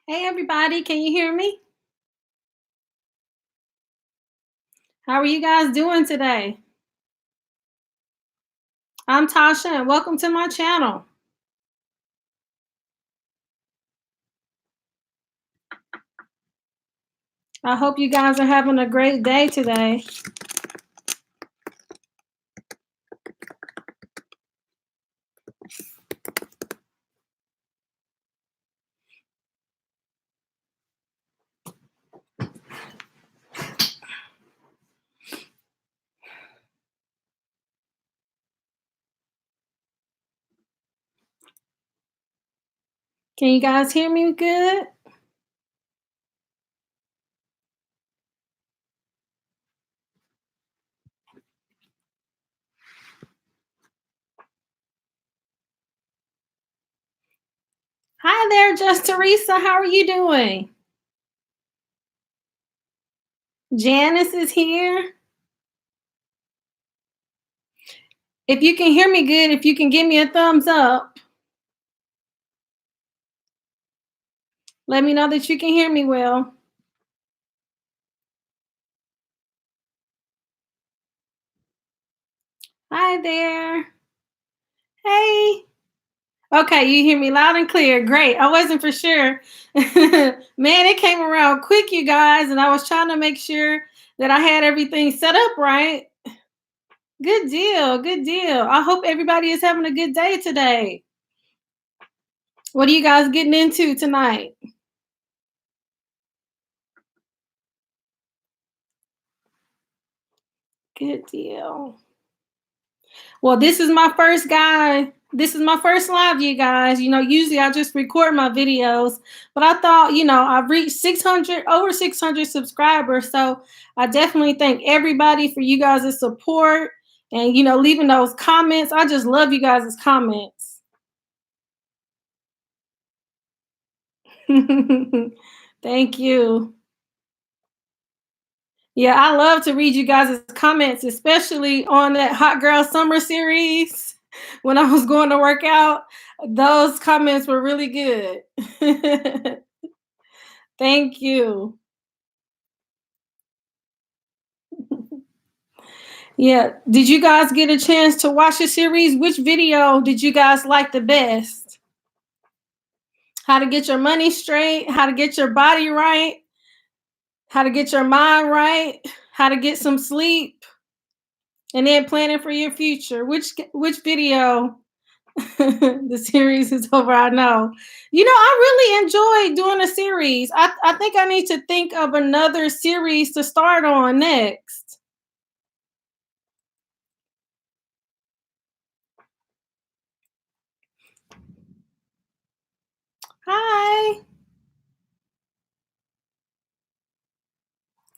Hey everybody, can you hear me? How are you guys doing today? I'm Tasha and welcome to my channel. I hope you guys are having a great day today. Can you guys hear me good? Hi there, Just Teresa. How are you doing? Janice is here. If you can hear me good, if you can give me a thumbs up, let me know that you can hear me well. Hi there. Hey. Okay, you hear me loud and clear. Great. I wasn't for sure. Man, it came around quick, you guys, and I was trying to make sure that I had everything set up right. Good deal. Good deal. I hope everybody is having a good day today. What are you guys getting into tonight? Good deal. Well, this is my first guy. This is my first live, you guys. Usually I just record my videos, but I thought, I've reached 600, over 600 subscribers. So I definitely thank everybody for you guys' support and, leaving those comments. I just love you guys' comments. Thank you. Yeah, I love to read you guys' comments, especially on that Hot Girl Summer series. When I was going to work out, those comments were really good. Thank you. Yeah, did you guys get a chance to watch the series? Which video did you guys like the best? How to get your money straight, how to get your body right, how to get your mind right, how to get some sleep, and then planning for your future. Which video? The series is over, I know. I really enjoyed doing a series. I think I need to think of another series to start on next. Hi.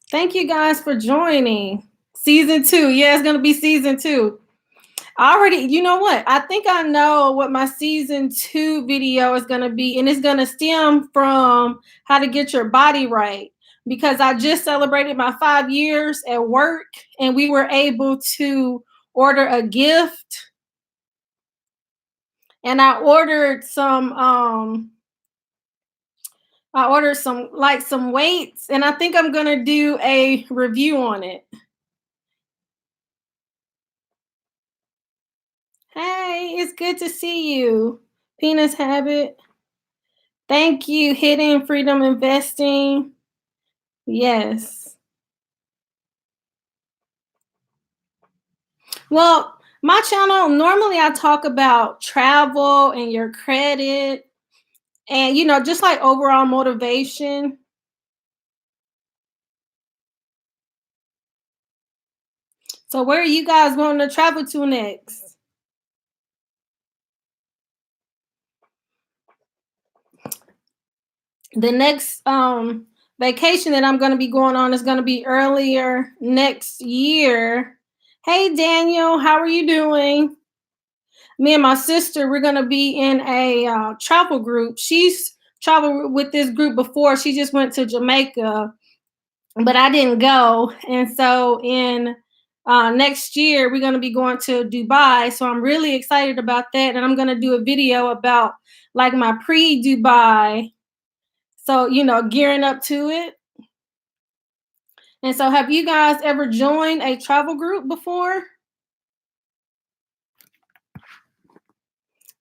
Thank you guys for joining. Season 2. Yeah, it's going to be season 2. You know what? I think I know what my season 2 video is going to be, and it's going to stem from how to get your body right, because I just celebrated my 5 years at work and we were able to order a gift, and I ordered some weights, and I think I'm going to do a review on it. Hey, it's good to see you. Penis Habit. Thank you. Hidden Freedom Investing. Yes. Well, my channel, normally I talk about travel and your credit and, just like overall motivation. So where are you guys wanting to travel to next? The next vacation that I'm going to be going on is going to be earlier next year. Hey Daniel, how are you doing? Me and my sister, we're going to be in a travel group. She's traveled with this group before. She just went to Jamaica, but I didn't go. And so in next year, we're going to be going to Dubai. So I'm really excited about that. And I'm going to do a video about like my pre-Dubai. So, gearing up to it. And so, have you guys ever joined a travel group before?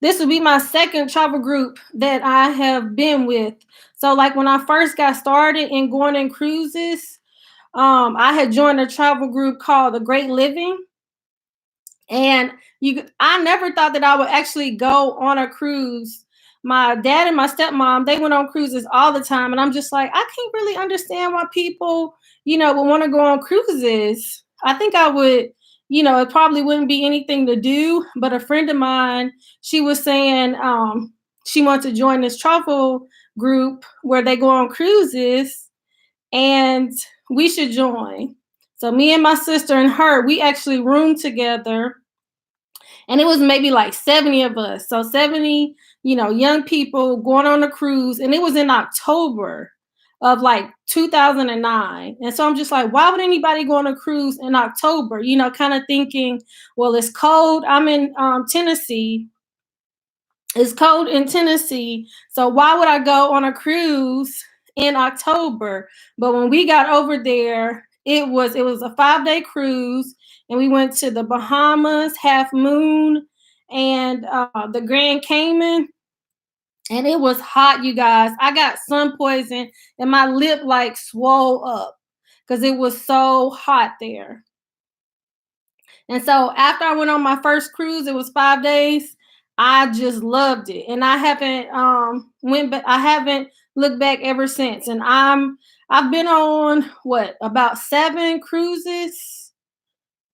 This will be my second travel group that I have been with. So, like when I first got started in going on cruises, I had joined a travel group called the Great Living. And I never thought that I would actually go on a cruise. My dad and my stepmom, they went on cruises all the time. And I'm just like, I can't really understand why people, would want to go on cruises. I think I would, it probably wouldn't be anything to do. But a friend of mine, she was saying she wants to join this travel group where they go on cruises and we should join. So me and my sister and her, we actually roomed together, and it was maybe like 70 of us. So 70, young people going on a cruise, and it was in October of like 2009. And so I'm just like, why would anybody go on a cruise in October? Kind of thinking, well, it's cold. I'm in Tennessee. It's cold in Tennessee. So why would I go on a cruise in October? But when we got over there, it was a 5-day cruise, and we went to the Bahamas, Half Moon, and the Grand Cayman. And it was hot, you guys. I got sun poison, and my lip like swole up because it was so hot there. And so after I went on my first cruise, it was 5 days. I just loved it, and I haven't I haven't looked back ever since. And I've been on about 7 cruises,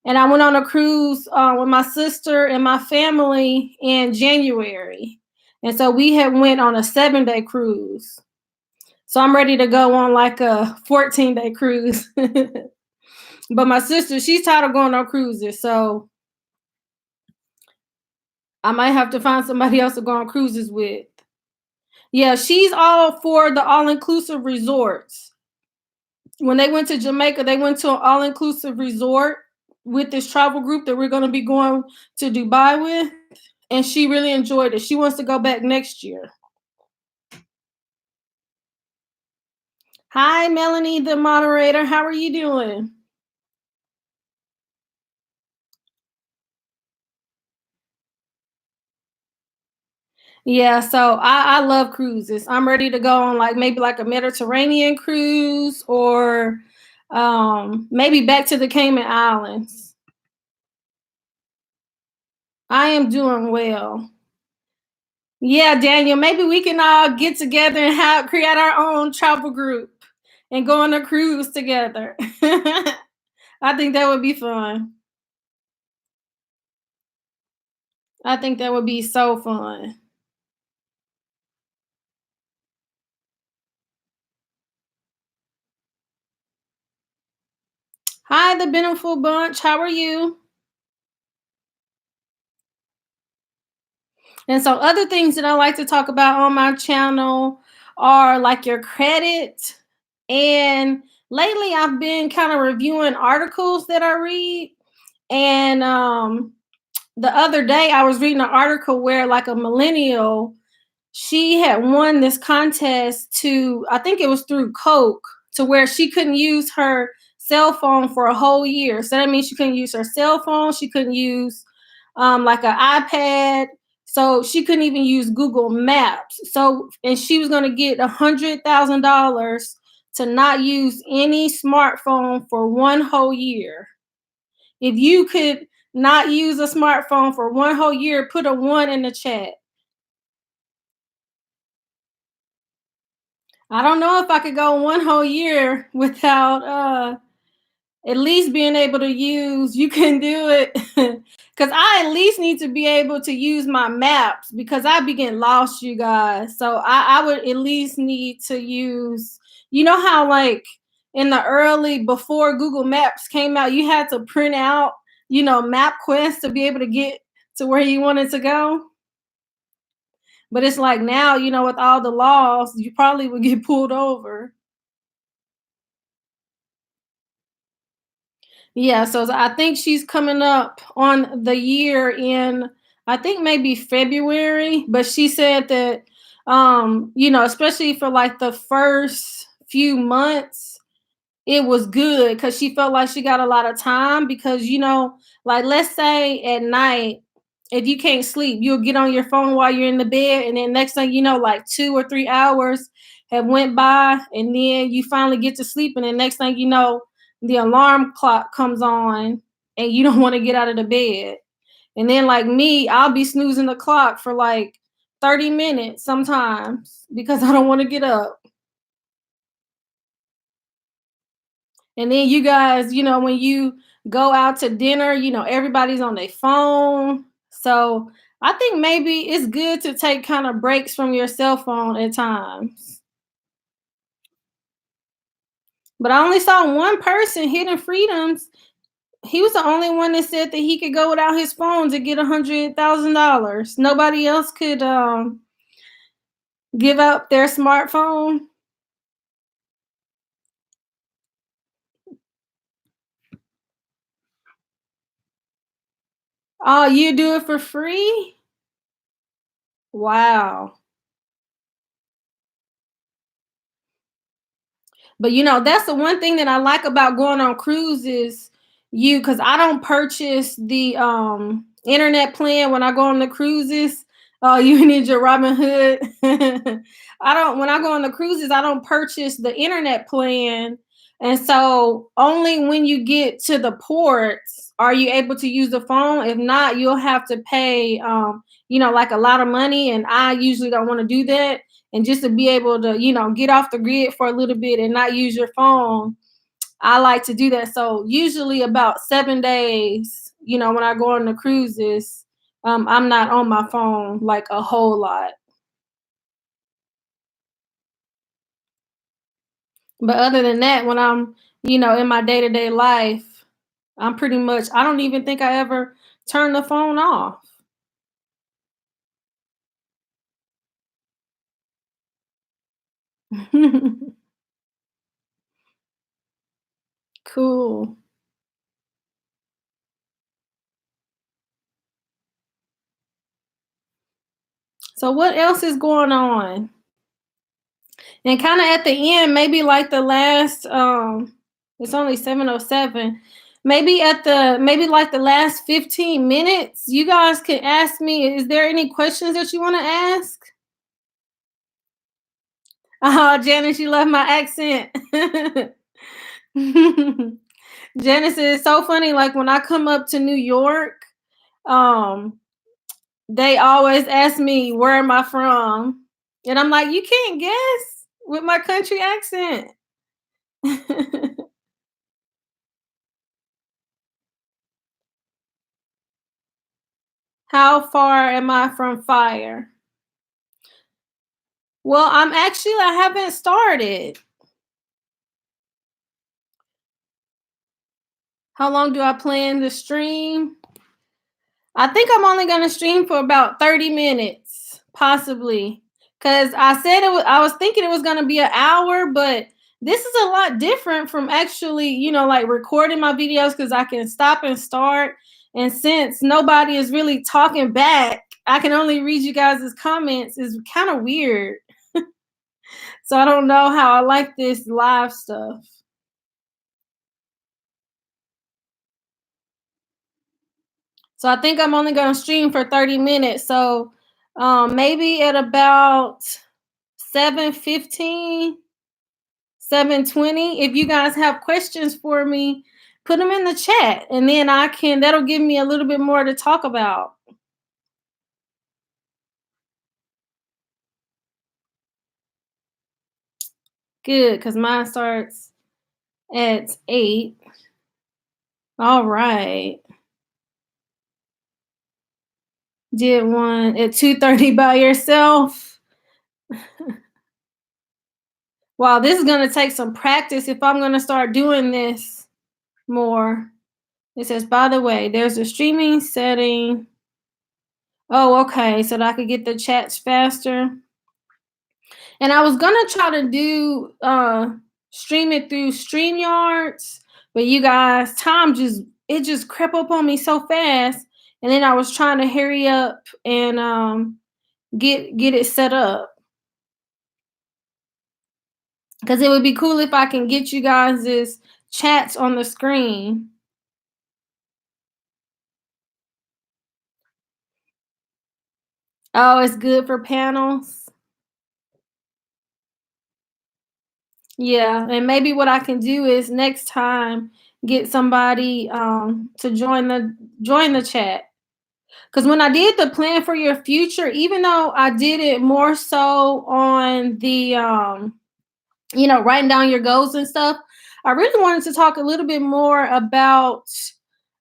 and I went on a cruise with my sister and my family in January, and so we had went on a 7-day cruise. So I'm ready to go on like a 14-day cruise. But my sister, she's tired of going on cruises, so I might have to find somebody else to go on cruises with. Yeah, she's all for the all-inclusive resorts. When they went to Jamaica, they went to an all-inclusive resort with this travel group that we're going to be going to Dubai with, and she really enjoyed it. She wants to go back next year. Hi, Melanie, the moderator. How are you doing? Yeah, so I love cruises. I'm ready to go on maybe like a Mediterranean cruise, or maybe back to the Cayman Islands. I am doing well. Yeah, Daniel, maybe we can all get together and create our own travel group and go on a cruise together. I think that would be fun. I think that would be so fun. Hi, the Beneful Bunch. How are you? And so other things that I like to talk about on my channel are like your credit. And lately I've been kind of reviewing articles that I read. And the other day I was reading an article where like a millennial, she had won this contest to, I think it was through Coke, to where she couldn't use her cell phone for a whole year. So that means she couldn't use her cell phone. She couldn't use like an iPad. So she couldn't even use Google Maps. So, and she was going to get $100,000 to not use any smartphone for one whole year. If you could not use a smartphone for one whole year, put a 1 in the chat. I don't know if I could go one whole year without at least being able to use, you can do it. Because I at least need to be able to use my maps, because I be getting lost, you guys. So I would at least need to use, how like in the early, before Google Maps came out, you had to print out, MapQuest to be able to get to where you wanted to go. But it's like now, with all the laws, you probably would get pulled over. Yeah, so I think she's coming up on the year in, I think maybe February, but she said that Especially for like the first few months, it was good because she felt like she got a lot of time because like let's say at night, if you can't sleep, you'll get on your phone while you're in the bed, and then next thing you know, like 2 or 3 hours have went by, and then you finally get to sleep, and then next thing you know, the alarm clock comes on and you don't want to get out of the bed. And then like me, I'll be snoozing the clock for like 30 minutes sometimes because I don't want to get up. And then you guys, when you go out to dinner, everybody's on their phone. So I think maybe it's good to take kind of breaks from your cell phone at times. But I only saw one person, Hidden Freedoms. He was the only one that said that he could go without his phone to get $100,000. Nobody else could give up their smartphone. Oh, you do it for free? Wow. But that's the one thing that I like about going on cruises. Because I don't purchase the internet plan when I go on the cruises. Oh, you need your Robin Hood. I don't When I go on the cruises, I don't purchase the internet plan. And so only when you get to the ports are you able to use the phone. If not, you'll have to pay like a lot of money. And I usually don't want to do that, and just to be able to get off the grid for a little bit and not use your phone, I like to do that. So usually about 7 days, when I go on the cruises, I'm not on my phone like a whole lot. But other than that, when I'm in my day-to-day life, I'm pretty much, I don't even think I ever turn the phone off. Cool. So what else is going on? And kind of at the end, maybe like the last it's only 7:07. Maybe like the last 15 minutes, you guys can ask me, is there any questions that you want to ask? Oh, Janice, you love my accent. Janice, is so funny. Like when I come up to New York, um, they always ask me, where am I from? And I'm like, you can't guess with my country accent. How far am I from fire? Well, I haven't started. How long do I plan to stream? I think I'm only gonna stream for about 30 minutes, possibly. Cause I was thinking it was gonna be an hour, but this is a lot different from actually, like recording my videos because I can stop and start. And since nobody is really talking back, I can only read you guys' comments. Is kind of weird. So I don't know how I like this live stuff. So I think I'm only gonna stream for 30 minutes. So maybe at about 7:15, 7:20. If you guys have questions for me, put them in the chat, and then that'll give me a little bit more to talk about. Good, because mine starts at 8. All right. Did one at 2:30 by yourself. Wow, this is gonna take some practice if I'm gonna start doing this more. It says, by the way, there's a streaming setting. Oh, okay. So that I could get the chats faster. And I was gonna try to do stream it through StreamYards, but you guys, time just crept up on me so fast. And then I was trying to hurry up and get it set up. because it would be cool if I can get you guys' chats on the screen. Oh, it's good for panels. Yeah, and maybe what I can do is next time get somebody to join the chat. Because when I did the plan for your future, even though I did it more so on the writing down your goals and stuff, I really wanted to talk a little bit more about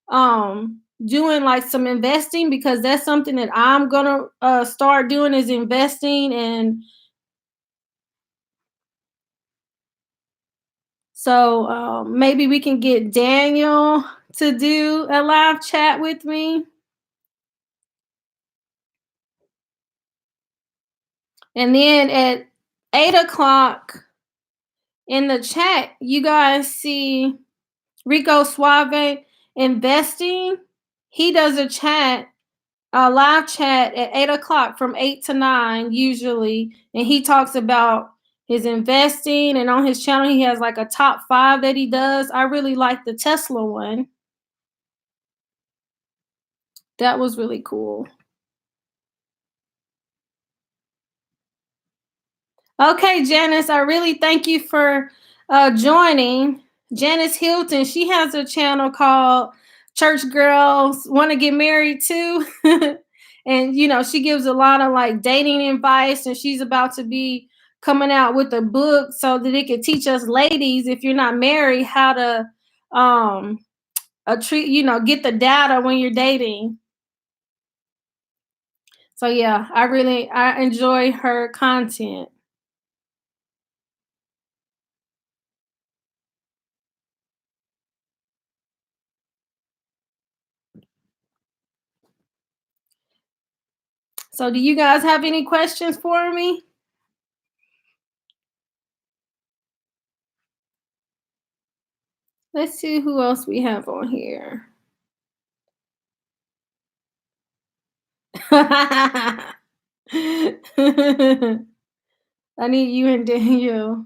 doing like some investing, because that's something that I'm gonna start doing, is investing. And so maybe we can get Daniel to do a live chat with me. And then at 8 o'clock in the chat, you guys see Rico Suave investing. He does a live chat at 8 o'clock from 8 to 9 usually. And he talks about his investing, and on his channel, he has like a top 5 that he does. I really like the Tesla one. That was really cool. Okay, Janice, I really thank you for joining. Janice Hilton, she has a channel called Church Girls Want to Get Married Too. And, she gives a lot of like dating advice, and she's about to be coming out with a book so that it can teach us ladies, if you're not married, how to get the data when you're dating. So yeah, I enjoy her content. So do you guys have any questions for me? Let's see who else we have on here. I need you and Daniel.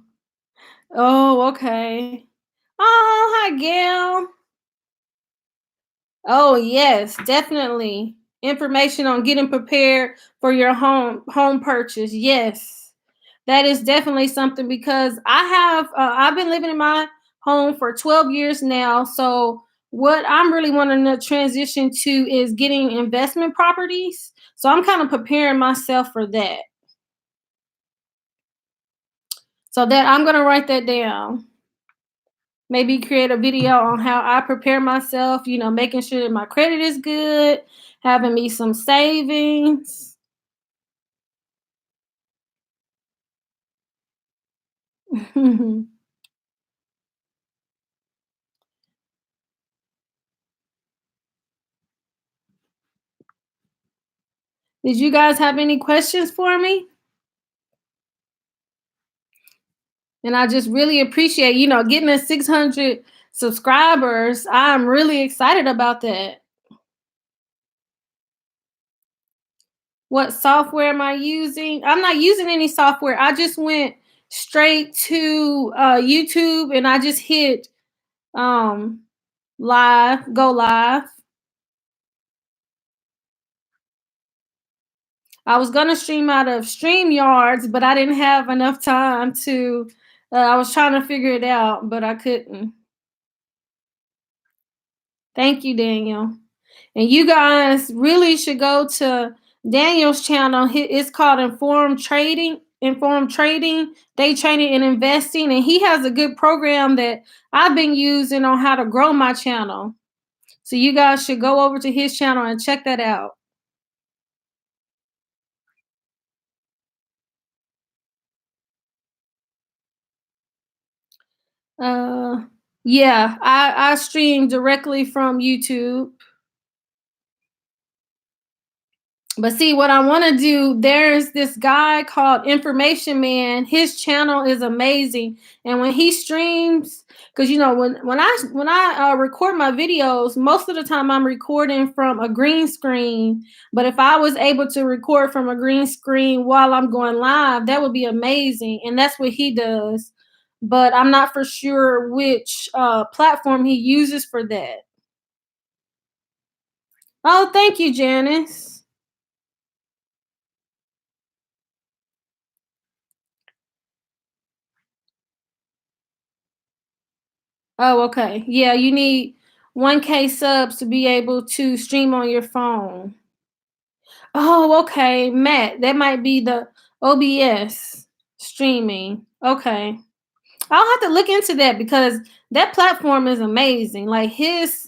Oh, okay. Oh, hi, Gail. Oh, yes, definitely. Information on getting prepared for your home purchase. Yes, that is definitely something, because I've been living in my home for 12 years now. So what I'm really wanting to transition to is getting investment properties. So I'm kind of preparing myself for that. So that I'm going to write that down. Maybe create a video on how I prepare myself, making sure that my credit is good, having me some savings. Did you guys have any questions for me? And I just really appreciate, getting to 600 subscribers. I'm really excited about that. What software am I using? I'm not using any software. I just went straight to YouTube, and I just hit go live. I was gonna stream out of StreamYards, but I didn't have enough time to. I was trying to figure it out, but I couldn't. Thank you, Daniel. And you guys really should go to Daniel's channel. It's called Informed Trading, Day Trading and Investing. And he has a good program that I've been using on how to grow my channel. So you guys should go over to his channel and check that out. Yeah, I stream directly from YouTube. But see, what I want to do, there's this guy called Information Man. His channel is amazing, and when he streams, because when I record my videos, most of the time I'm recording from a green screen. But if I was able to record from a green screen while I'm going live, that would be amazing. And that's what he does. but I'm not for sure which platform he uses for that. Oh, thank you, Janice. Oh, okay. Yeah, you need 1K subs to be able to stream on your phone. Oh, okay, Matt, that might be the OBS streaming. Okay. I'll have to look into that because that platform is amazing. Like his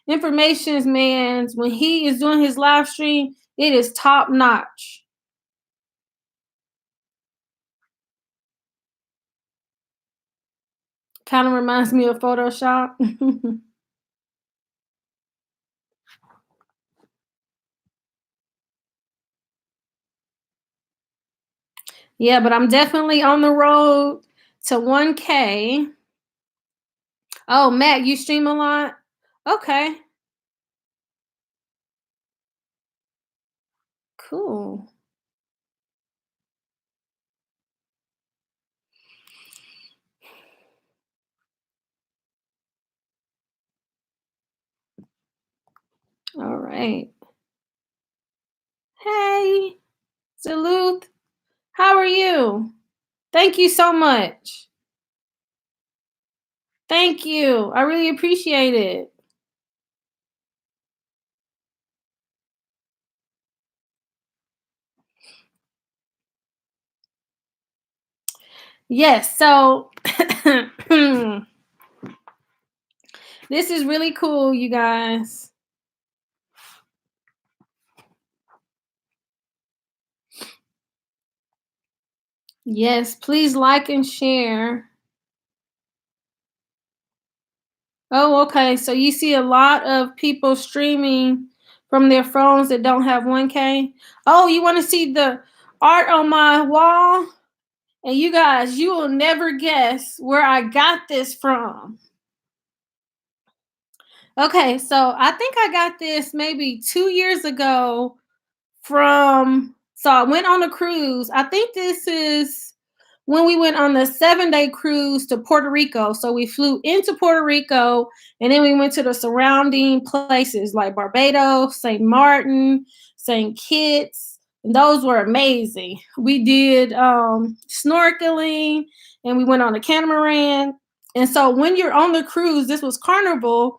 information's man's when he is doing his live stream, it is top notch. Kind of reminds me of Photoshop. Yeah, but I'm definitely on the road to 1K. Oh, Matt, you stream a lot? Okay, cool. All right. Hey, Salute. How are you? Thank you so much. Thank you. I really appreciate it. Yes, so this is really cool, you guys. Yes, please like and share. Oh, okay. So you see a lot of people streaming from their phones that don't have 1K. Oh, you want to see the art on my wall? And you guys, you will never guess where I got this from. Okay, so I think I got this maybe 2 years ago from, so I went on a cruise. I think this is when we went on the 7 day cruise to Puerto Rico. So we flew into Puerto Rico and then we went to the surrounding places like Barbados, St. Martin, St. Kitts. And those were amazing. We did snorkeling and we went on a catamaran. And so when you're on the cruise, this was Carnival,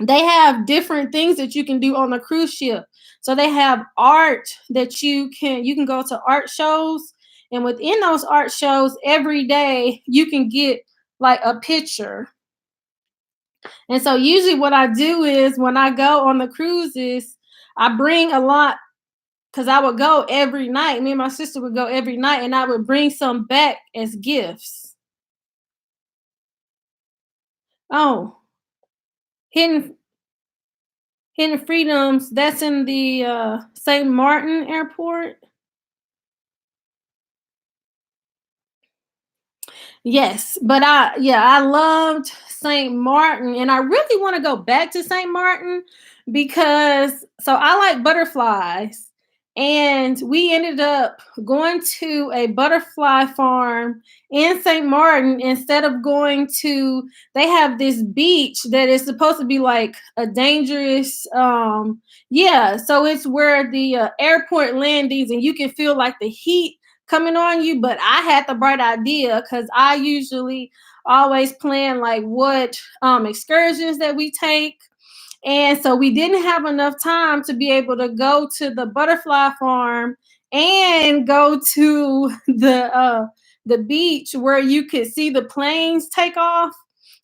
they have different things that you can do on the cruise ship. So they have art that you can go to art shows, and within those art shows every day you can get like a picture. And so usually what I do is when I go on the cruises, I bring a lot because I would go every night. Me and my sister would go every night and I would bring some back as gifts. Oh, hidden Hidden Freedoms, that's in the St. Martin airport. Yes, but I loved St. Martin and I really want to go back to St. Martin because so I like butterflies and we ended up going to a butterfly farm in St. Martin instead of going to, they have this beach that is supposed to be like a dangerous yeah, so it's where the airport landings and you can feel like the heat coming on you. But I had the bright idea because I usually always plan like what excursions that we take. And so we didn't have enough time to be able to go to the butterfly farm and go to the beach where you could see the planes take off.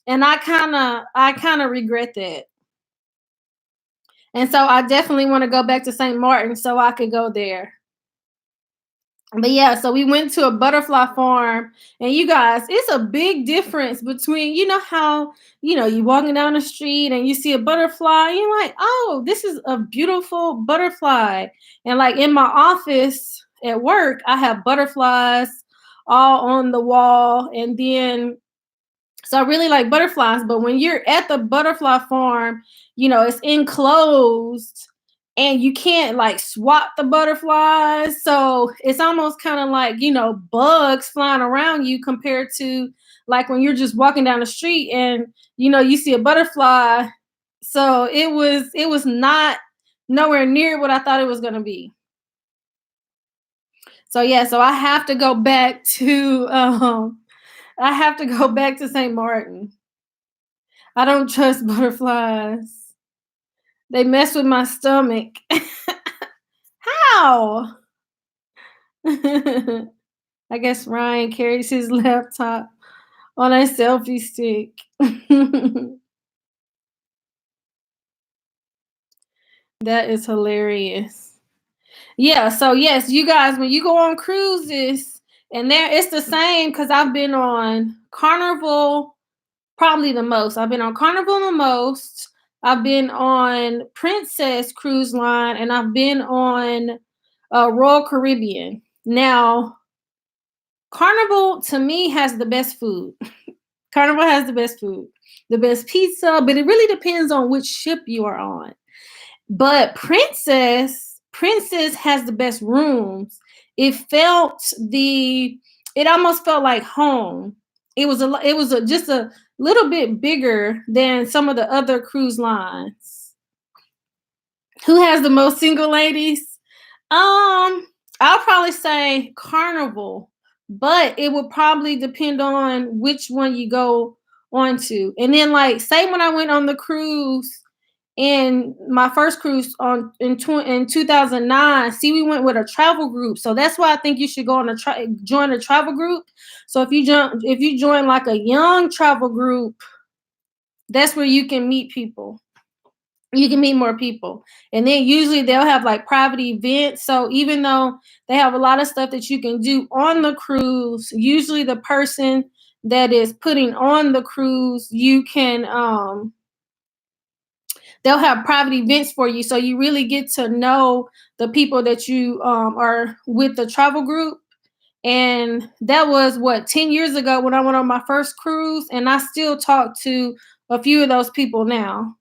And I kind of regret that. And so I definitely want to go back to St. Martin so I could go there. But yeah, so we went to a butterfly farm, and you guys, it's a big difference between, you know how, you walking down the street and you see a butterfly, and you're like, oh, this is a beautiful butterfly. And like in my office at work, I have butterflies all on the wall. And then so I really like butterflies, but when you're at the butterfly farm, it's enclosed and you can't like swat the butterflies. So it's almost kind of like, bugs flying around you compared to like when you're just walking down the street and you see a butterfly. So it was not nowhere near what I thought it was going to be. So yeah, so I have to go back to St. Martin. I don't trust butterflies. They mess with my stomach. How? I guess Ryan carries his laptop on a selfie stick. That is hilarious. Yeah, so yes, you guys, when you go on cruises, and there it's the same because I've been on Carnival probably the most. I've been on Carnival the most. I've been on Princess Cruise Line, and I've been on Royal Caribbean. Now, Carnival to me has the best food. Carnival has the best food, the best pizza, but it really depends on which ship you are on. But Princess has the best rooms. It felt the it almost felt like home. Just a little bit bigger than some of the other cruise lines. Who has the most single ladies? I'll probably say Carnival, but it would probably depend on which one you go on to. And then, like, say when I went on the cruise in my first cruise in 2009. See, we went with a travel group, so that's why I think you should go on join a travel group. So if you join like a young travel group, that's where you can meet people. You can meet more people, and then usually they'll have like private events. So even though they have a lot of stuff that you can do on the cruise, usually the person that is putting on the cruise, they'll have private events for you, so you really get to know the people that you are with the travel group. And that was 10 years ago when I went on my first cruise, and I still talk to a few of those people now.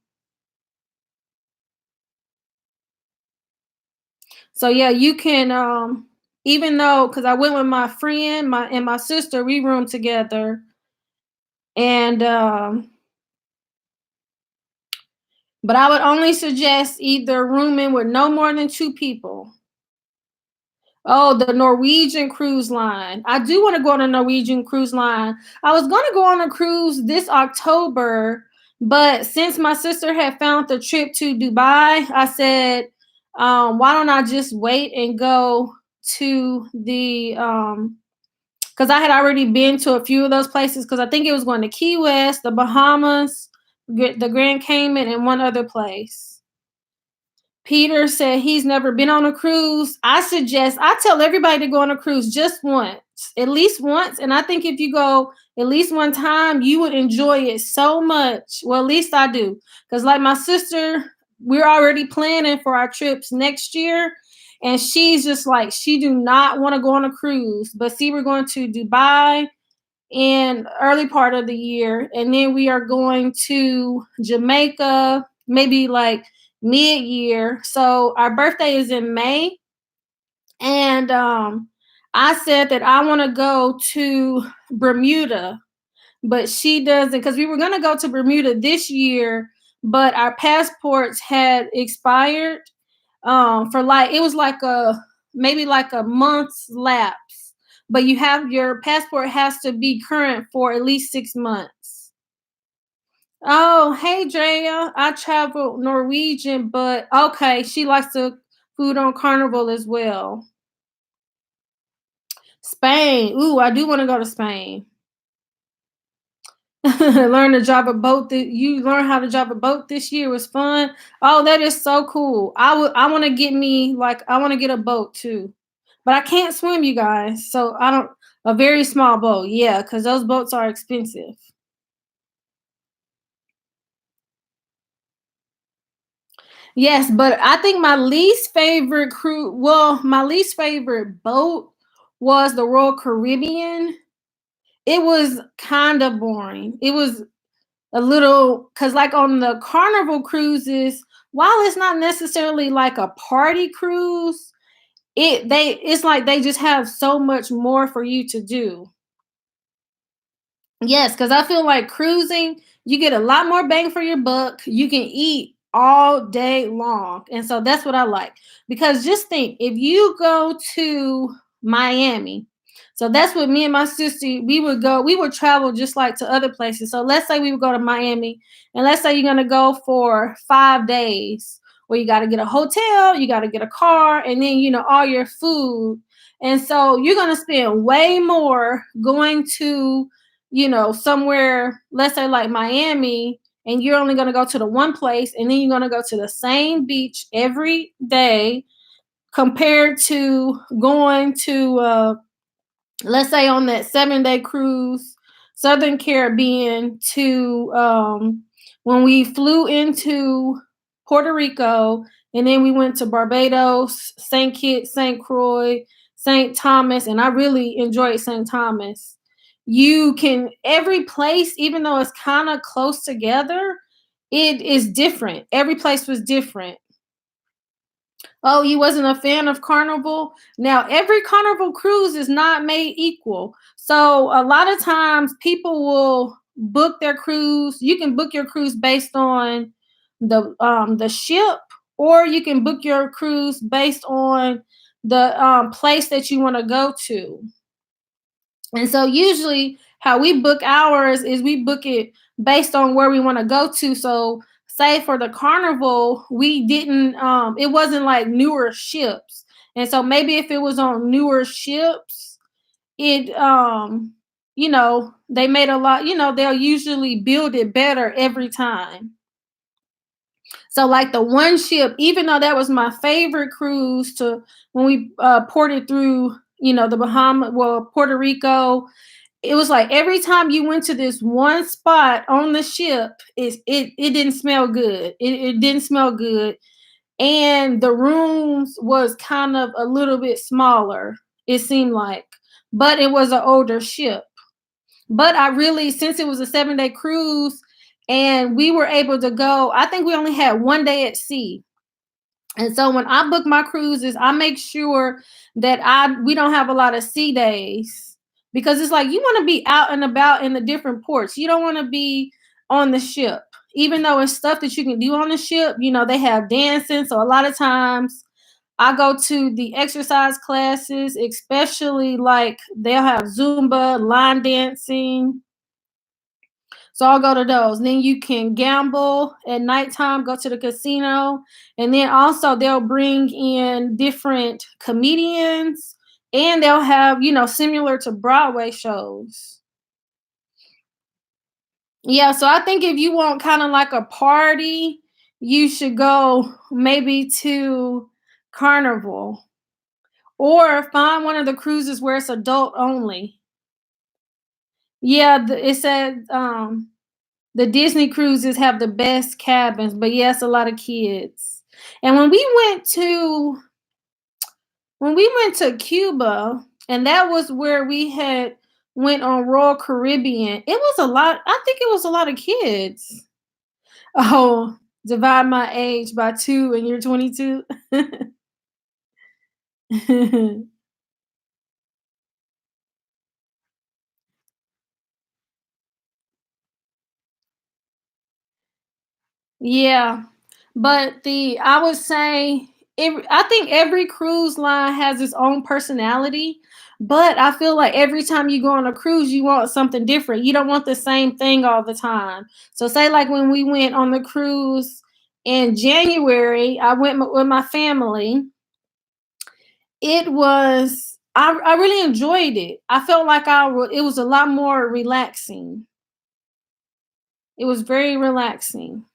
So yeah, you can even though, because I went with my friend, my sister, we roomed together, and but I would only suggest either rooming with no more than two people. Oh, the Norwegian cruise line. I do want to go on a Norwegian cruise line. I was going to go on a cruise this October, but since my sister had found the trip to Dubai, I said, why don't I just wait and go to because I had already been to a few of those places, because I think it was going to Key West, the Bahamas, the Grand Cayman, and one other place. Peter said he's never been on a cruise. I tell everybody to go on a cruise just once, at least once. And I think if you go at least one time, you would enjoy it so much. Well, at least I do. Because like my sister, we're already planning for our trips next year. And she's just like, she do not want to go on a cruise. But see, we're going to Dubai in early part of the year. And then we are going to Jamaica, maybe like mid-year. So our birthday is in May, and I said that I want to go to Bermuda, but she doesn't, because we were going to go to Bermuda this year, but our passports had expired for like, it was like maybe like a month's lapse, but your passport has to be current for at least 6 months. Oh, hey Drea. I traveled Norwegian, but okay, she likes the food on Carnival as well. Spain. Ooh, I do want to go to Spain. Learn to drive a boat. You learn how to drive a boat this year. Was fun. Oh, that is so cool. I want to I want to get a boat too, but I can't swim, you guys. So I don't a very small boat. Yeah, because those boats are expensive. Yes, but I think my least favorite boat was the Royal Caribbean. It was kind of boring. It was a little, because like on the Carnival cruises, while it's not necessarily like a party cruise, it's like they just have so much more for you to do. Yes, because I feel like cruising, you get a lot more bang for your buck. You can eat all day long. And so that's what I like. Because just think, if you go to Miami, so that's what me and my sister, we would go, we would travel just like to other places. So let's say we would go to Miami, and let's say you're going to go for 5 days, where you got to get a hotel, you got to get a car, and then, all your food. And so you're going to spend way more going to somewhere, let's say like Miami, and you're only going to go to the one place, and then you're going to go to the same beach every day, compared to going to, let's say on that 7 day cruise, Southern Caribbean, to when we flew into Puerto Rico, and then we went to Barbados, St. Kitts, St. Croix, St. Thomas, and I really enjoyed St. Thomas. You can, every place, even though it's kind of close together, it is different. Every place was different. Oh, you wasn't a fan of Carnival? Now, every Carnival cruise is not made equal. So a lot of times people will book their cruise. You can book your cruise based on the ship, or you can book your cruise based on the place that you want to go to. And so usually how we book ours is we book it based on where we want to go to. So say for the Carnival, we didn't it wasn't like newer ships. And so maybe if it was on newer ships, it they made a lot, they'll usually build it better every time. So like the one ship, even though that was my favorite cruise, to when we ported through, the Bahamas, well, Puerto Rico, it was like every time you went to this one spot on the ship, it didn't smell good. It didn't smell good. And the rooms was kind of a little bit smaller, it seemed like. But it was an older ship. But I really, since it was a 7 day cruise and we were able to go, I think we only had 1 day at sea. And so when I book my cruises, I make sure that we don't have a lot of sea days, because it's like you want to be out and about in the different ports. You don't want to be on the ship. Even though it's stuff that you can do on the ship, they have dancing. So a lot of times I go to the exercise classes, especially like they'll have Zumba, line dancing. So I'll go to those. Then you can gamble at nighttime, go to the casino. And then also they'll bring in different comedians, and they'll have, similar to Broadway shows. Yeah, so I think if you want kind of like a party, you should go maybe to Carnival, or find one of the cruises where it's adult only. Yeah, it said the Disney cruises have the best cabins, but yes, a lot of kids. And when we went to Cuba, and that was where we had went on Royal Caribbean, it was a lot. I think it was a lot of kids. Oh, divide my age by 2 and you're 22. Yeah, but I would say, I think every cruise line has its own personality, but I feel like every time you go on a cruise, you want something different. You don't want the same thing all the time. So say like when we went on the cruise in January, I went with my family. It was I really enjoyed it. I felt like it was a lot more relaxing. It was very relaxing.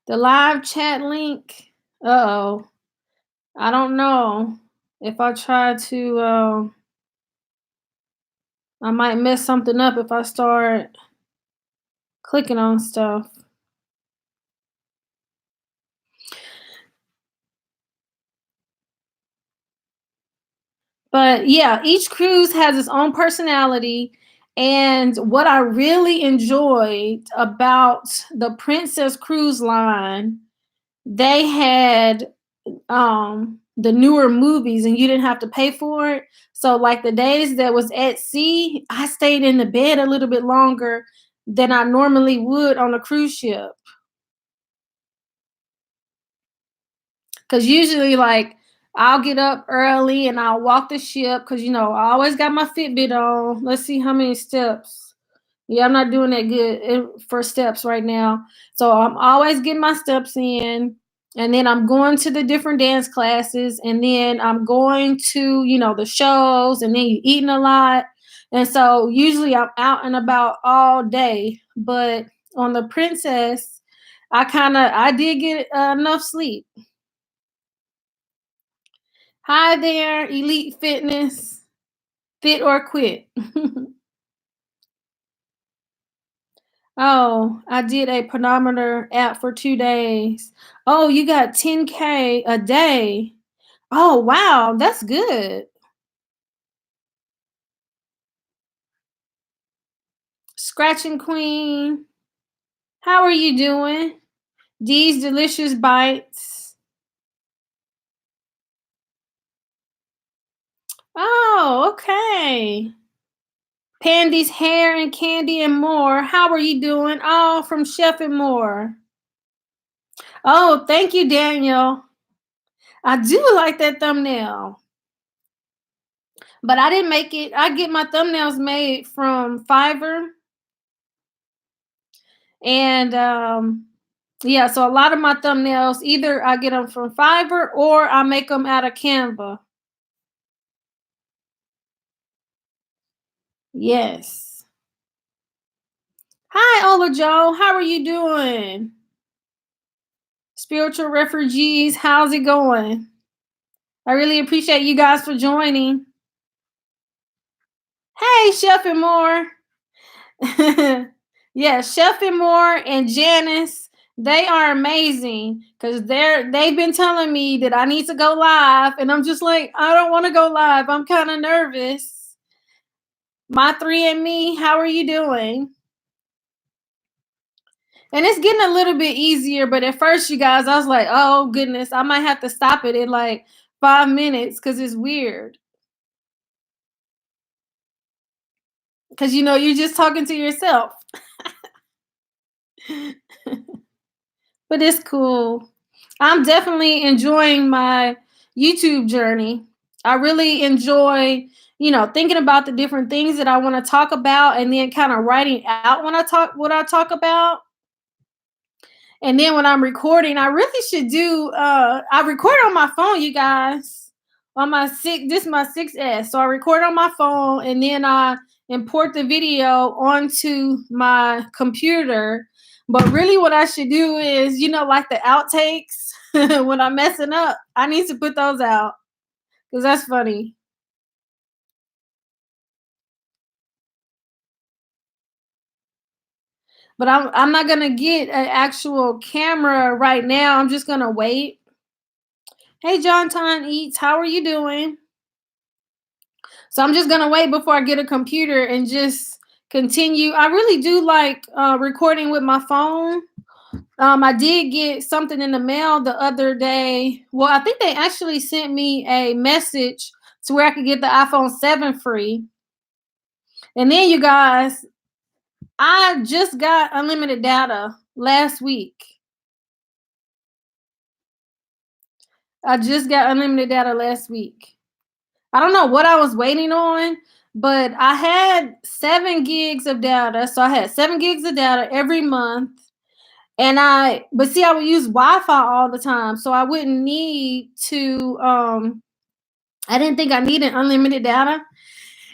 The live chat link. Uh-oh. I don't know. If I try to I might mess something up if I start clicking on stuff. But yeah, each cruise has its own personality. And what I really enjoyed about the Princess Cruise Line, they had the newer movies and you didn't have to pay for it. So like the days that was at sea, I stayed in the bed a little bit longer than I normally would on a cruise ship. Cause usually like I'll get up early and I'll walk the ship because I always got my Fitbit on. Let's see how many steps. Yeah, I'm not doing that good for steps right now. So I'm always getting my steps in. And then I'm going to the different dance classes. And then I'm going to, the shows. And then you eating a lot. And so usually I'm out and about all day. But on the Princess, I did get enough sleep. Hi there, Elite Fitness. Fit or quit. Oh, I did a pedometer app for 2 days. Oh, you got 10K a day. Oh, wow, that's good. Scratching Queen, how are you doing? These delicious bites. Oh, okay. Pandy's hair and candy and more. How are you doing? Oh, from Chef and More. Oh, thank you, Daniel. I do like that thumbnail. But I didn't make it. I get my thumbnails made from Fiverr. And yeah, so a lot of my thumbnails, either I get them from Fiverr or I make them out of Canva. Yes. Hi, Ola Joe. How are you doing? Spiritual refugees, how's it going? I really appreciate you guys for joining. Hey, Chef and More. Yeah, Chef and More and Janice, they are amazing because they've been telling me that I need to go live, and I'm just like, I don't want to go live. I'm kind of nervous. My three and me, how are you doing? And it's getting a little bit easier, but at first, you guys, I was like, oh goodness, I might have to stop it in like 5 minutes because it's weird. Because you're just talking to yourself. But it's cool. I'm definitely enjoying my YouTube journey. I really enjoy, thinking about the different things that I want to talk about and then kind of writing out what I talk about. And then when I'm recording, I really should do I record on my phone, you guys. On my this is my 6S. So I record on my phone and then I import the video onto my computer. But really what I should do is, like the outtakes when I'm messing up, I need to put those out because that's funny. But I'm not gonna get an actual camera right now. I'm just gonna wait. Hey, John Ton Eats, how are you doing? So I'm just gonna wait before I get a computer and just continue. I really do like recording with my phone. I did get something in the mail the other day. Well, I think they actually sent me a message to where I could get the iPhone 7 free. And then you guys, I just got unlimited data last week. I just got unlimited data last week. I don't know what I was waiting on, but I had 7 gigs of data. So I had 7 gigs of data every month. But see, I would use Wi-Fi all the time. So I wouldn't need to, I didn't think I needed unlimited data.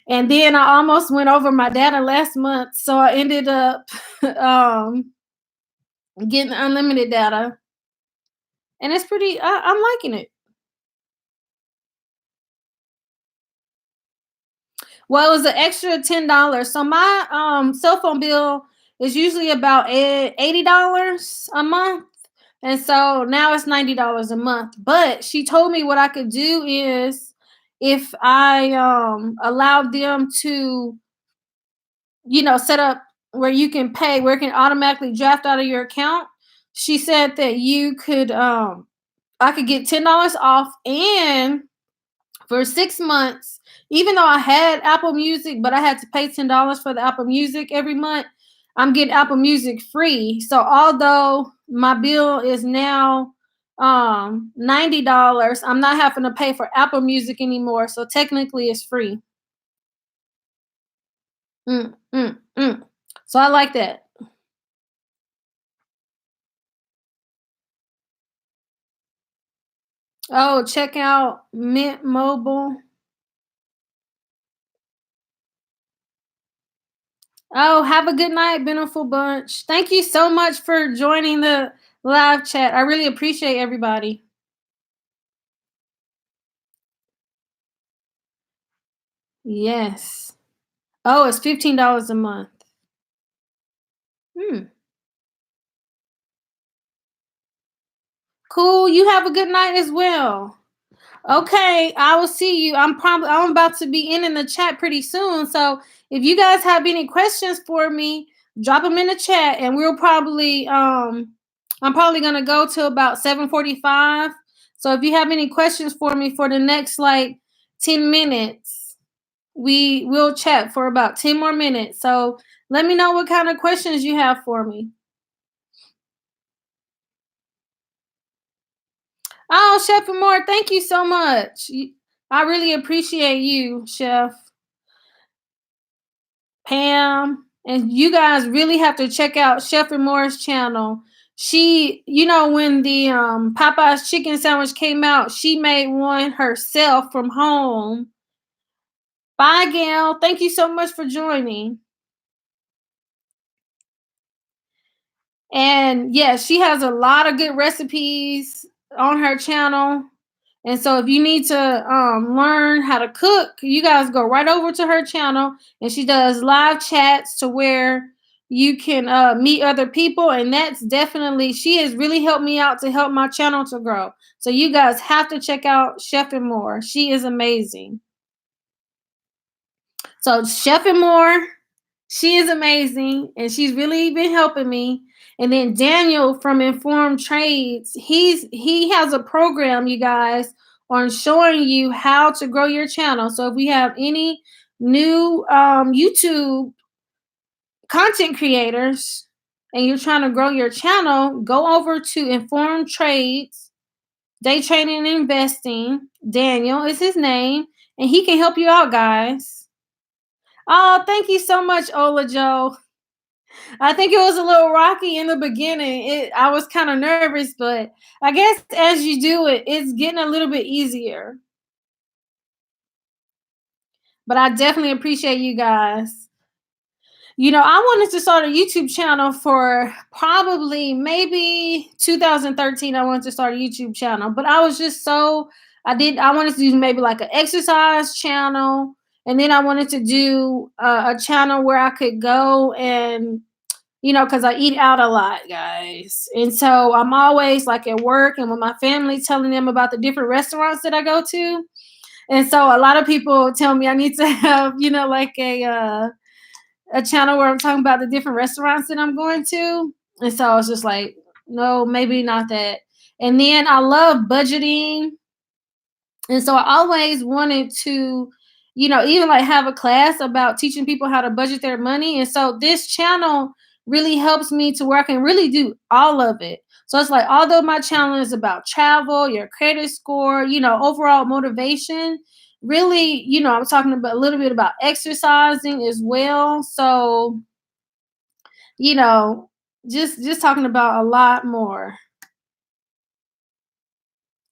And then I almost went over my data last month. So I ended up getting unlimited data. And it's I'm liking it. Well, it was an extra $10. So my cell phone bill is usually about $80 a month. And so now it's $90 a month. But she told me what I could do is if I allowed them to, set up where you can pay, where it can automatically draft out of your account. She said that you could I could get $10 off, and for 6 months, even though I had Apple Music, but I had to pay $10 for the Apple Music every month, I'm getting Apple Music free. So although my bill is now $90, I'm not having to pay for Apple Music anymore. So technically it's free. Mm, mm, mm. So I like that. Oh, check out Mint Mobile. Oh, have a good night, Beautiful Bunch. Thank you so much for joining the live chat. I really appreciate everybody. Yes. Oh, it's $15 a month. Hmm. Cool. You have a good night as well. Okay, I will see you. I'm about to be in the chat pretty soon. So if you guys have any questions for me, drop them in the chat, and we'll probably I'm probably gonna go till about 7:45. So if you have any questions for me for the next like 10 minutes, we will chat for about 10 more minutes. So let me know what kind of questions you have for me. Oh, Chef Amore, thank you so much. I really appreciate you, Chef Pam. And you guys really have to check out Chef Amore's channel. She, when the Popeye's chicken sandwich came out, she made one herself from home. Bye, Gail. Thank you so much for joining. And yeah, she has a lot of good recipes on her channel. And so if you need to learn how to cook, you guys go right over to her channel, and she does live chats to where you can meet other people. And that's definitely, she has really helped me out to help my channel to grow. So you guys have to check out Chef and More. She is amazing. So Chef and More, she is amazing, and she's really been helping me. And then Daniel from Informed Trades, he has a program, you guys, on showing you how to grow your channel. So if we have any new YouTube content creators and you're trying to grow your channel, go over to Informed Trades, Day Trading and Investing. Daniel is his name, and he can help you out, guys. Oh, thank you so much, Ola Joe. I think it was a little rocky in the beginning. I was kind of nervous, but I guess as you do it, it's getting a little bit easier. But I definitely appreciate you guys. I wanted to start a YouTube channel for probably maybe 2013. I wanted to start a YouTube channel, but I was just I wanted to do maybe like an exercise channel. And then I wanted to do a channel where I could go and because I eat out a lot, guys. And so I'm always like at work and with my family telling them about the different restaurants that I go to. And so a lot of people tell me I need to have, like a channel where I'm talking about the different restaurants that I'm going to. And so I was just like, no, maybe not that. And then I love budgeting. And so I always wanted to, even like have a class about teaching people how to budget their money. And so this channel really helps me to where I can really do all of it. So it's like, although my channel is about travel, your credit score, overall motivation, really, I'm talking about a little bit about exercising as well. So, you know, just talking about a lot more.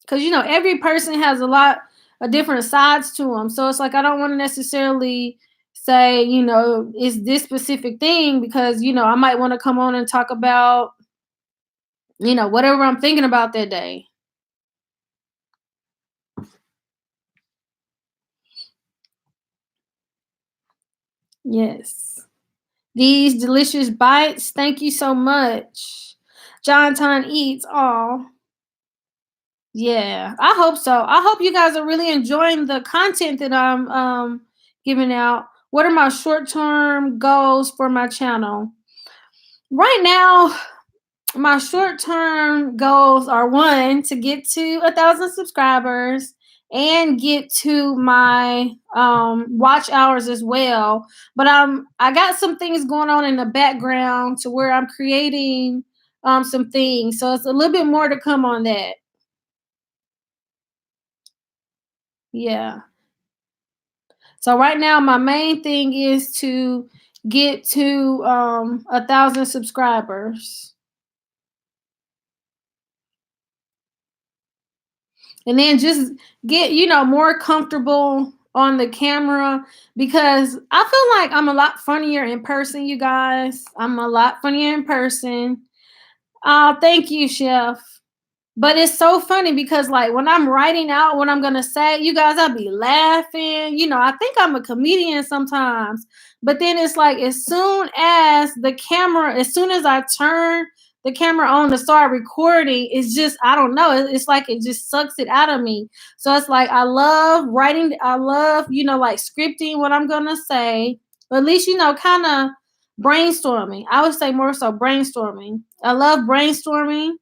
Because every person has a lot of different sides to them, so it's like I don't want to necessarily say it's this specific thing, because I might want to come on and talk about whatever I'm thinking about that day. Yes, these delicious bites, thank you so much. Jonathan eats all. Yeah, I hope so. I hope you guys are really enjoying the content that I'm giving out. What are my short-term goals for my channel? Right now, My short-term goals are, one, to get to 1,000 subscribers and get to my watch hours as well. But I got some things going on in the background to where I'm creating some things. So it's a little bit more to come on that. Yeah. So right now my main thing is to get to 1,000 subscribers. And then just get, more comfortable on the camera, because I feel like I'm a lot funnier in person, you guys. I'm a lot funnier in person. Oh, thank you, Chef. But it's so funny because, like, when I'm writing out what I'm gonna say, you guys, I'll be laughing. I think I'm a comedian sometimes. But then it's like, as soon as I turn the camera on to start recording, it's just, I don't know. It's like it just sucks it out of me. So it's like, I love writing. I love, like, scripting what I'm gonna say. But at least, kind of brainstorming. I would say more so brainstorming. I love brainstorming.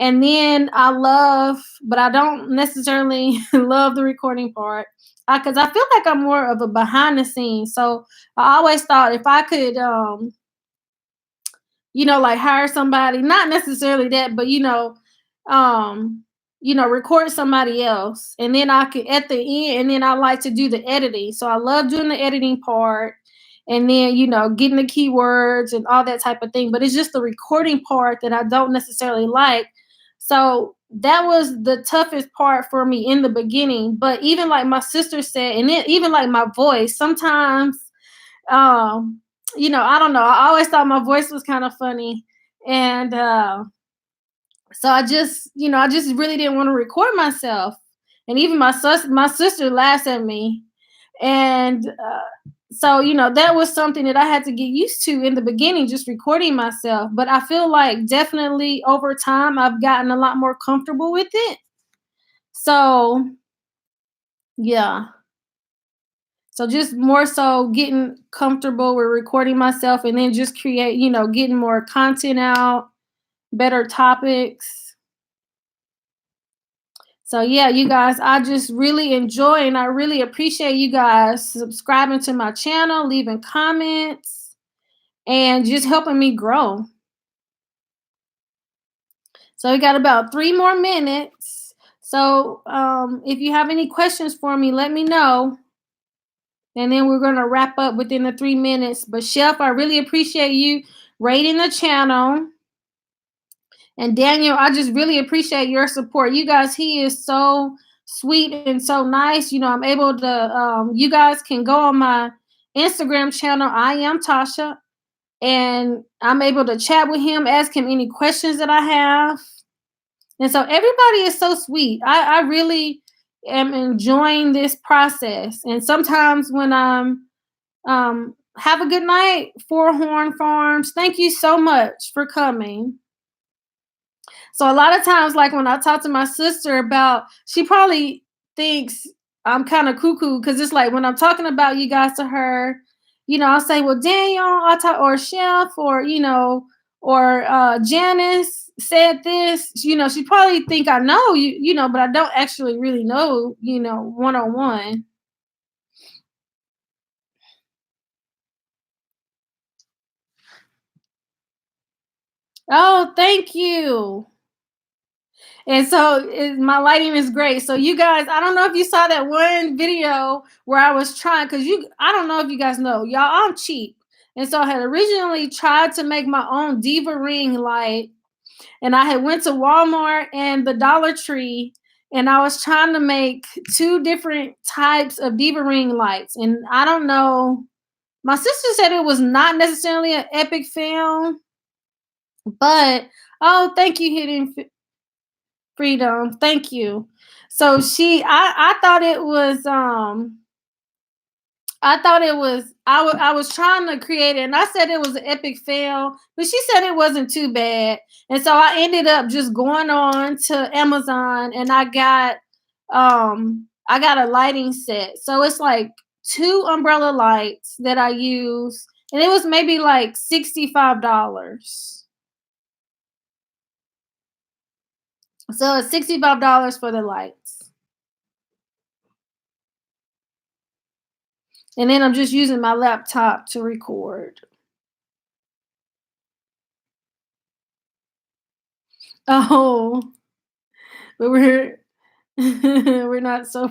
And then but I don't necessarily love the recording part, because I feel like I'm more of a behind the scenes. So I always thought if I could, like, hire somebody, not necessarily that, but um, record somebody else, and then I could at the end, and then I like to do the editing. So I love doing the editing part, and then getting the keywords and all that type of thing. But it's just the recording part that I don't necessarily like. So that was the toughest part for me in the beginning. But even like my sister said, and then even like my voice, sometimes um, I don't know. I always thought my voice was kind of funny. And so I just really didn't want to record myself. And even my sister laughs at me. And so, that was something that I had to get used to in the beginning, just recording myself. But I feel like definitely over time, I've gotten a lot more comfortable with it. So, yeah. So just more so getting comfortable with recording myself, and then just create, getting more content out, better topics. So yeah, you guys, I just really enjoy and I really appreciate you guys subscribing to my channel, leaving comments, and just helping me grow. So we got about 3 more minutes. So if you have any questions for me, let me know. And then we're going to wrap up within the 3 minutes. But Chef, I really appreciate you rating the channel. And Daniel, I just really appreciate your support. You guys, he is so sweet and so nice. I'm able to, you guys can go on my Instagram channel, iamtasshia, and I'm able to chat with him, ask him any questions that I have. And so everybody is so sweet. I really am enjoying this process. And sometimes when I'm have a good night, Four Horn Farms. Thank you so much for coming. So a lot of times, like when I talk to my sister about, she probably thinks I'm kind of cuckoo, because it's like when I'm talking about you guys to her, I'll say, well, Daniel, I'll talk, or Chef, or or Janice said this. She probably think I know but I don't actually really know, one on one. Oh, thank you. And so my lighting is great. So you guys, I don't know if you saw that one video where I was trying, because I don't know if you guys know, y'all, I'm cheap. And so I had originally tried to make my own diva ring light. And I had went to Walmart and the Dollar Tree, and I was trying to make two different types of diva ring lights. And I don't know, my sister said it was not necessarily an epic fail, but oh, thank you, Hidden Freedom. Thank you. So I thought it was, I was trying to create it, and I said it was an epic fail, but she said it wasn't too bad. And so I ended up just going on to Amazon, and I got a lighting set. So it's like two umbrella lights that I use, and it was maybe like $65. So it's $65 for the lights. And then I'm just using my laptop to record. Oh, but we're not so.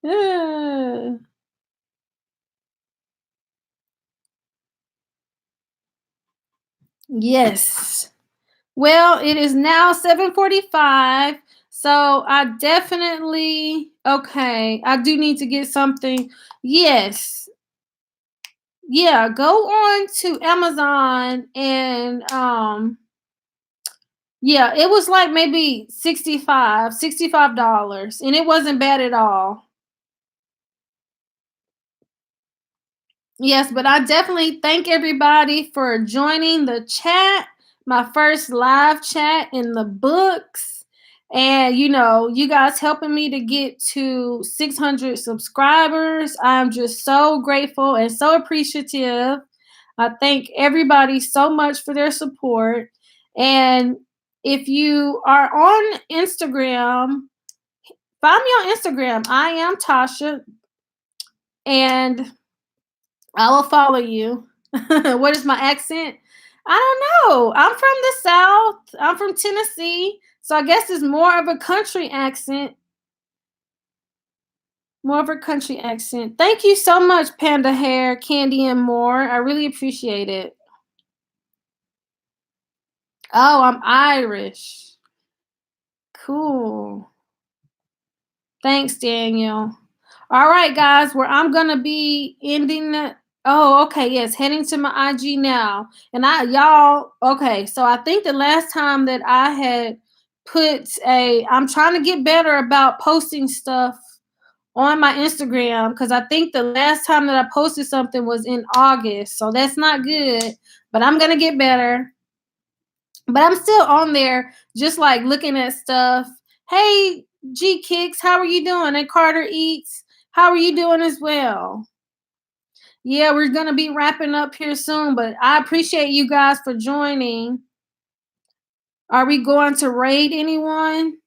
Ah. Yes. Well, it is now 7:45, so I definitely okay, I do need to get something. Yes. Yeah, go on to Amazon and yeah, it was like maybe $65 and it wasn't bad at all. Yes, but I definitely thank everybody for joining the chat, my first live chat in the books. And you guys helping me to get to 600 subscribers. I'm just so grateful and so appreciative. I thank everybody so much for their support. And if you are on Instagram, find me on Instagram. I am Tasha, and I will follow you. What is my accent? I don't know. I'm from the South. I'm from Tennessee. So I guess it's more of a country accent. More of a country accent. Thank you so much, Panda Hair, Candy, and more. I really appreciate it. Oh, I'm Irish. Cool. Thanks, Daniel. All right, guys, where I'm gonna be ending the. Oh, okay, yes, heading to my IG now. And y'all, okay, so I think the last time that I had I'm trying to get better about posting stuff on my Instagram because I think the last time that I posted something was in August. So that's not good, but I'm gonna get better. But I'm still on there, just like looking at stuff. Hey, G Kicks, how are you doing? And Carter Eats, how are you doing as well? Yeah, we're gonna be wrapping up here soon, but I appreciate you guys for joining. Are we going to raid anyone?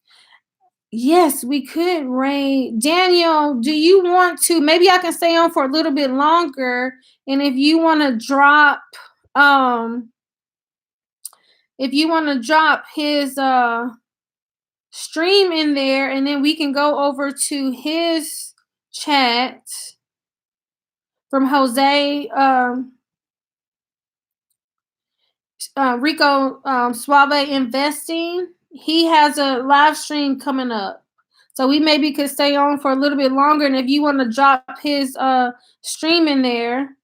Yes, we could raid. Daniel, do you want to? Maybe I can stay on for a little bit longer. And um, if you want to drop his stream in there, and then we can go over to his chat from Jose Rico Suave Investing. He has a live stream coming up. So we maybe could stay on for a little bit longer. And if you want to drop his stream in there.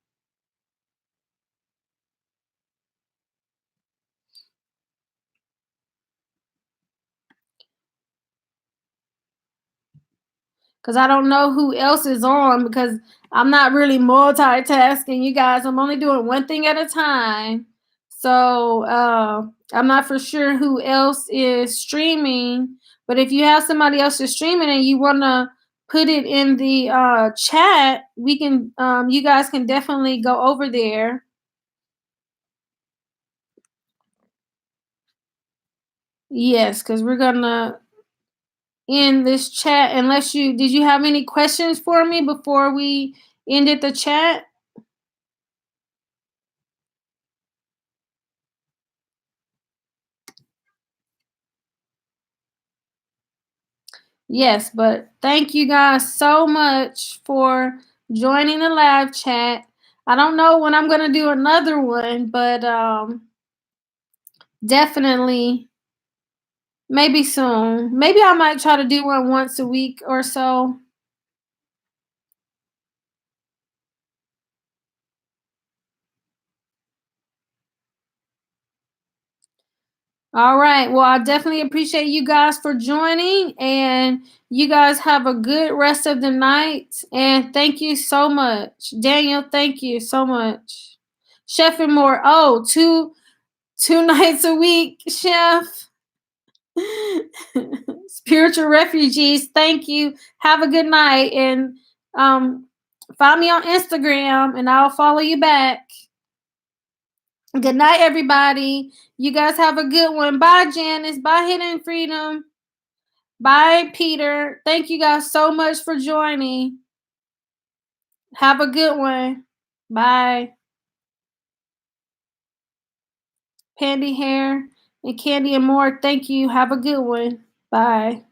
Because I don't know who else is on because I'm not really multitasking, you guys. I'm only doing one thing at a time. So I'm not for sure who else is streaming. But if you have somebody else is streaming and you want to put it in the chat, we can. You guys can definitely go over there. Yes, because we're gonna end this chat. Unless did you have any questions for me before we ended the chat? Yes, but thank you guys so much for joining the live chat. I don't know when I'm going to do another one, but definitely maybe soon. Maybe I might try to do one once a week or so. All right. Well, I definitely appreciate you guys for joining, and you guys have a good rest of the night. And thank you so much. Daniel, thank you so much. Chef and more. Oh, two nights a week, Chef. Spiritual refugees, thank you. Have a good night. And find me on Instagram and I'll follow you back. Good night, everybody. You guys have a good one. Bye, Janice. Bye, Hidden Freedom. Bye, Peter. Thank you guys so much for joining. Have a good one. Bye. Pandy Hair and Candy and More, thank you. Have a good one. Bye.